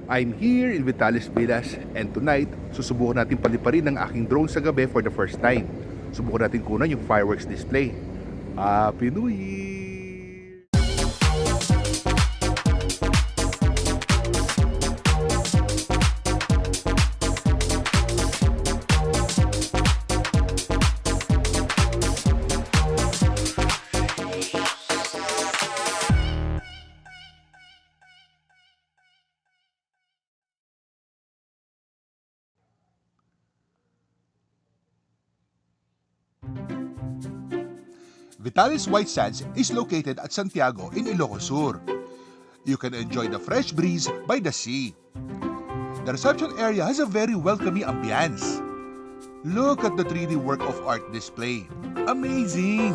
I'm here in Vitales Villas and tonight, susubukan natin paliparin ang aking drone sa gabi for the first time. Subukan natin kunan yung fireworks display. Happy New Year! Vitales White Sands is located at Santiago in Ilocos Sur. You can enjoy the fresh breeze by the sea. The reception area has a very welcoming ambience. Look at the 3D work of art display. Amazing!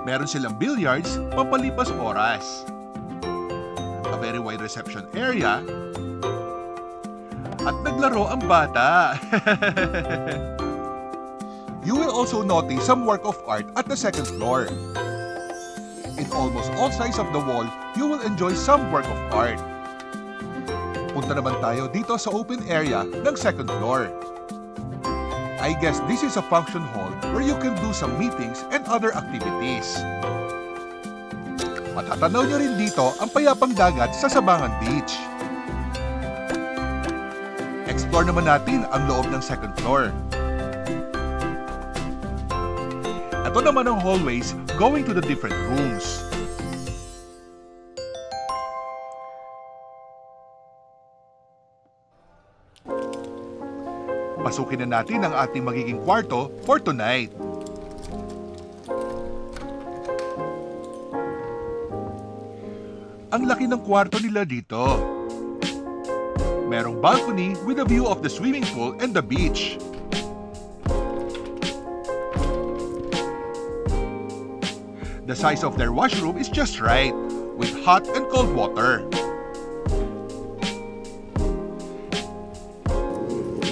Meron silang billiards, pampalipas oras. A very wide reception area. At naglaro ang bata. You will also notice some work of art at the second floor. In almost all sides of the wall, you will enjoy some work of art. Punta naman tayo dito sa open area ng second floor. I guess this is a function hall where you can do some meetings and other activities. Matatanaw nyo rin dito ang payapang dagat sa Sabangan Beach. Explore naman natin ang loob ng second floor. Ito naman ang hallways going to the different rooms. Pasukin na natin ang ating magiging kwarto for tonight. Ang laki ng kwarto nila dito. Merong balcony with a view of the swimming pool and the beach. The size of their washroom is just right, with hot and cold water.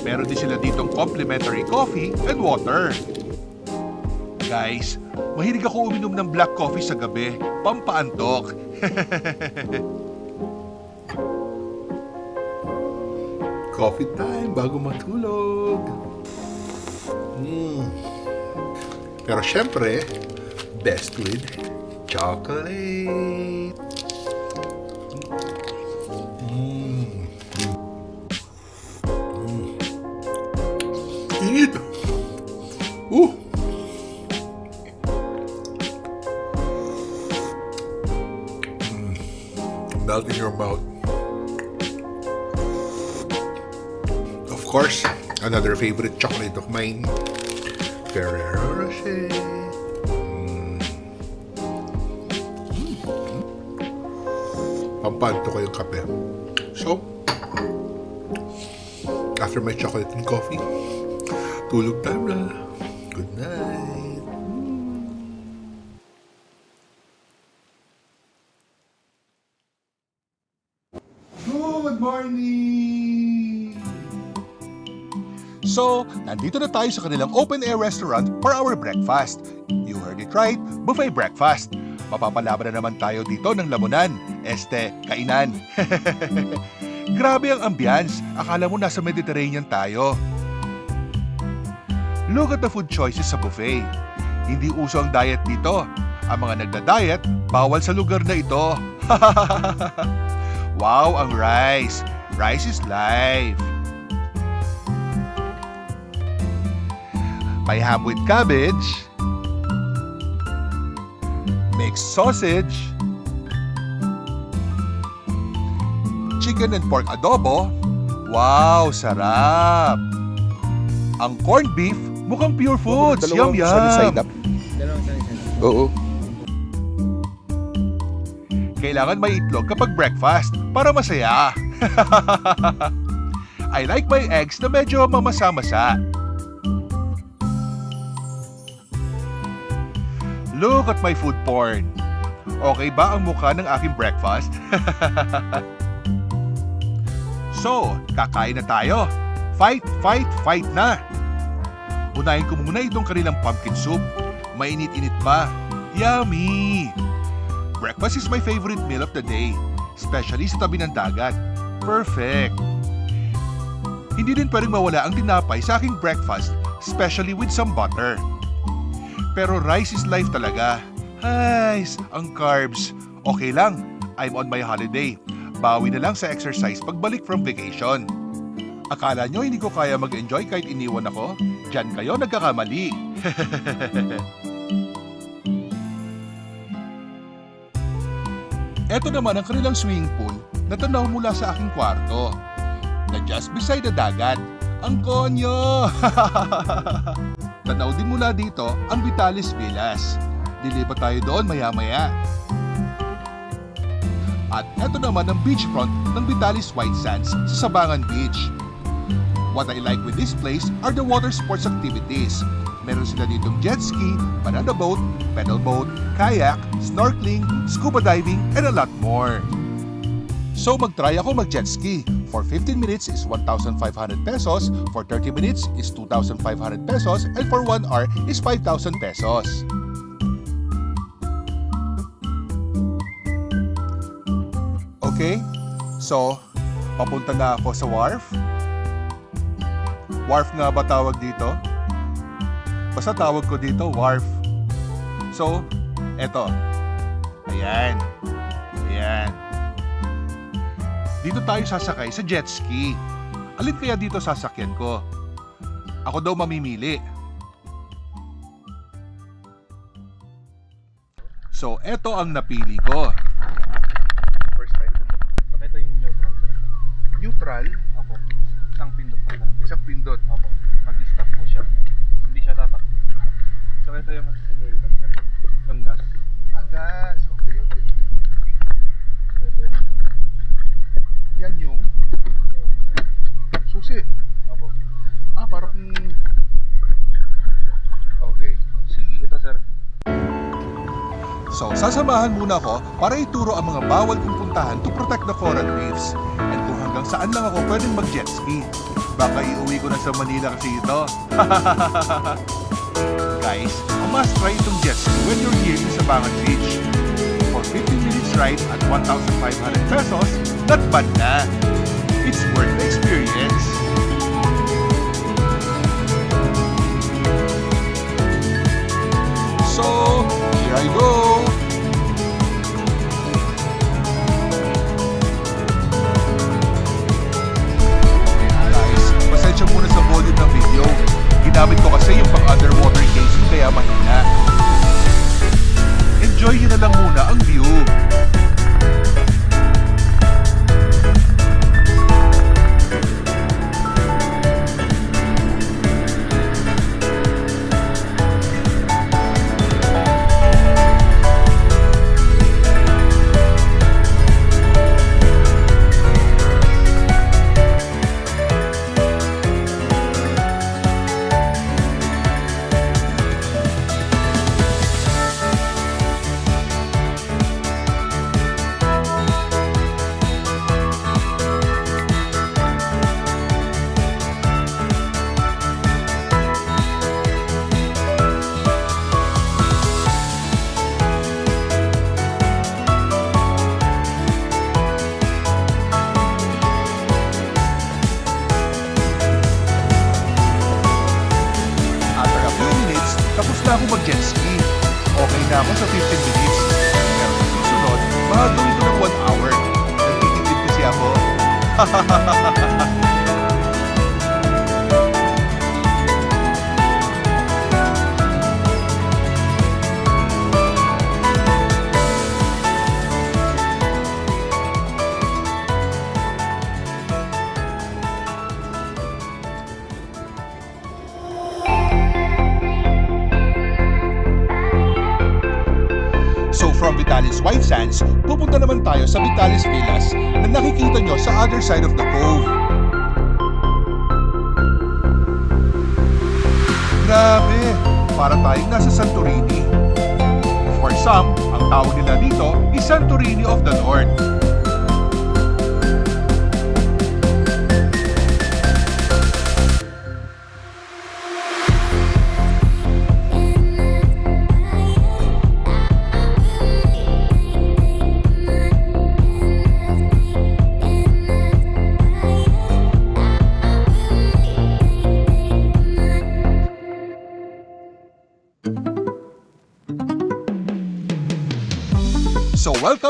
Meron din sila ditong complimentary coffee and water. Guys, mahilig ako uminom ng black coffee sa gabi, pampaantok. Coffee time bago matulog. Pero syempre, best with chocolate. Init. Melt in your mouth. Of course, another favorite chocolate of mine, Ferrero Rocher. Pampanto ko yung kape. So, after my chocolate and coffee, tulog time na. Good night. Good morning! So, nandito na tayo sa kanilang open-air restaurant for our breakfast. You heard it right, buffet breakfast. Mapapalaban na naman tayo dito ng lamunan. Kainan. Grabe ang ambience. Akala mo nasa Mediterranean tayo. Look at the food choices sa buffet. Hindi uso ang diet dito. Ang mga nagda-diet, bawal sa lugar na ito. Wow, ang rice. Rice is life. May ham with cabbage, mixed sausage, chicken and pork adobo. Wow, sarap! Ang corned beef, mukhang pure foods. Yum, yum! Dalawang Oo. Kailangan may itlog kapag breakfast para masaya. I like my eggs na medyo mamasa-masa. Look at my food porn. Okay ba ang mukha ng aking breakfast? So, kakain na tayo. Fight, fight, fight na! Unahin ko muna itong kanilang pumpkin soup. Mainit-init pa. Yummy! Breakfast is my favorite meal of the day. especially sa tabi ng dagat. Perfect! Hindi din pwedeng mawala ang tinapay sa aking breakfast, especially with some butter. Pero rice is life talaga. Hays, ang carbs. Okay lang, I'm on my holiday. Bawi na lang sa exercise pagbalik from vacation. Akala nyo hindi ko kaya mag-enjoy kahit iniwan ako? Diyan kayo nagkakamali. Eto naman ang kanilang swimming pool na tanaw mula sa aking kwarto. Na just beside the dagat. Ang konyo! Tanaw din mula dito ang Vitalis Villas. Lilipat tayo doon maya-maya. At eto naman ang beachfront ng Vitalis White Sands sa Sabangan Beach. What I like with this place are the water sports activities. Meron sila ditong jet ski, banana boat, pedal boat, kayak, snorkeling, scuba diving, and a lot more. So mag-try ako mag-jet ski. For 15 minutes is 1,500 pesos, for 30 minutes is 2,500 pesos, and for 1 hour is 5,000 pesos. Okay, so papunta na ako sa wharf. Wharf nga ba tawag dito? Basta tawag ko dito, wharf. So, eto. Ayan. Ayan. Dito tayo sasakay sa jet ski. Alin kaya dito sasakyan ko? Ako daw mamimili. So, eto ang napili ko. First time ko. So, ito yung neutral, sir. Neutral? Opo. Isang pindot pa lang. Isang pindot. Opo. Mag-stop po siya. Hindi siya tatakbo. So, ito yung accelerator, sir. Yung gas. Gas. Okay. So, ito yung Yan yung susi. Opo. Parang okay. Sige. Dito, sir. So, sasamahan muna ako para ituro ang mga bawal kong puntahan to protect the coral reefs and kung hanggang saan lang ako pwedeng mag-jet ski. Baka iuwi ko na sa Manila kasi ito. Guys, a must try itong jet ski when you're here in Sabangan Beach. For 15 minutes ride at 1,500 pesos, not bad na. It's worth the experience. So, here I go. Guys, pasensya muna sa volume ng video. Ginamit ko kasi yung pang-underwater casing kaya mahina. Enjoy nyo na lang muna ang view. Tapos na ako mag-jet ski. Okay na ako sa 15 minutes. Pero sa susunod, mahagawin ko ng 1 hour. Nagtitipid kasi ako. So from Vitalis White Sands, pupunta naman tayo sa Vitalis Villas na nakikita nyo sa other side of the cove. Grabe! Para tayong nasa Santorini. For some, ang tawag nila dito is Santorini of the North.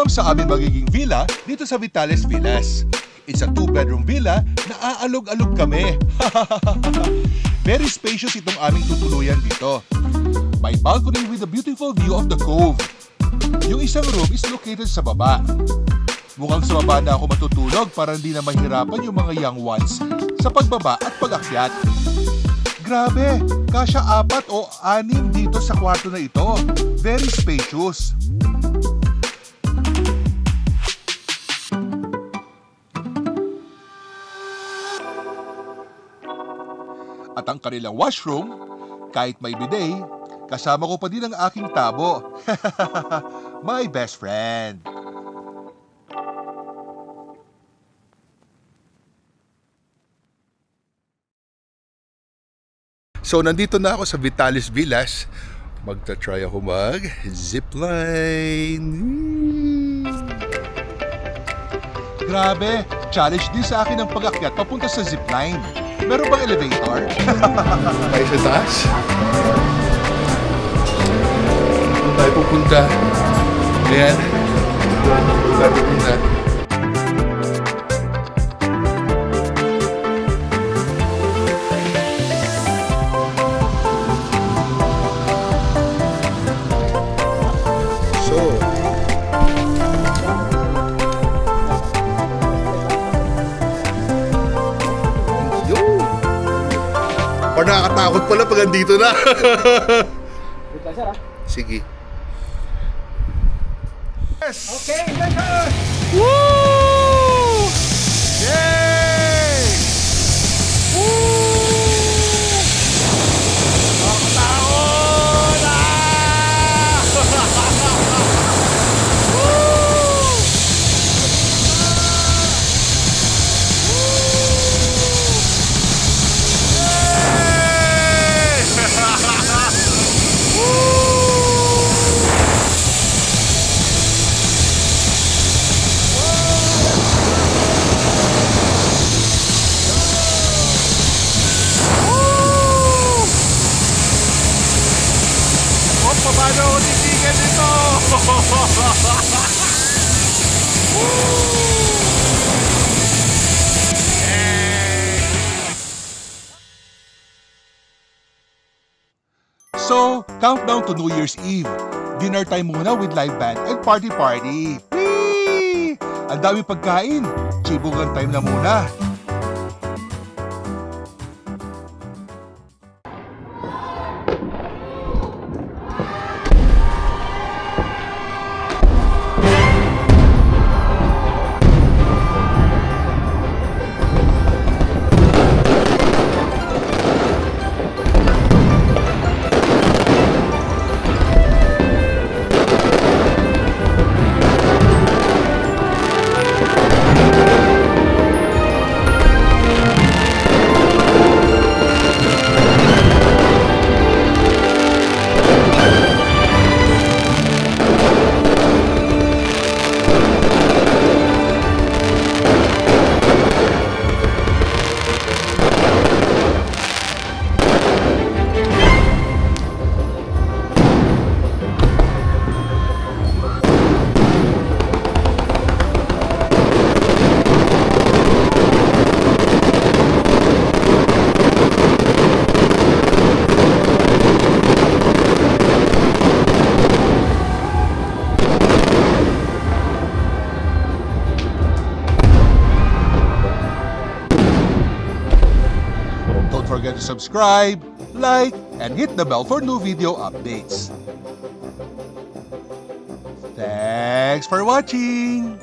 Welcome sa aming magiging villa dito sa Vitales Villas. It's a 2-bedroom villa na aalog-alog kami. Very spacious itong aming tutuluyan dito. May balcony with a beautiful view of the cove. Yung isang room is located sa baba. Mukhang sa baba na ako matutulog para hindi na mahirapan yung mga young ones sa pagbaba at pag-akyat. Grabe, kasya 4 o 6 dito sa kwarto na ito. Very spacious. At ang kanilang washroom, kahit may bidet, kasama ko pa din ang aking tabo. My best friend. So, nandito na ako sa Vitales Villas. Magta-try ako mag-zipline. Grabe, challenge din sa akin ang pag-akyat papunta sa zipline. Meron bang elevator? Tayo sa taas. Doon tayo pupunta. Ayan. Doon tayo pupunta. Parang nakakatakot pala pag andito na. Wait lang, sir, ah. Sige. Yes! Okay, let's go! Woo! Yay! Woo! Nakakatakot! Paano ako titigan dito? So, countdown to New Year's Eve. Dinner time muna with live band and party. Whee! Ang dami pagkain. Chibugan time na muna. Don't forget to subscribe, like, and hit the bell for new video updates. Thanks for watching!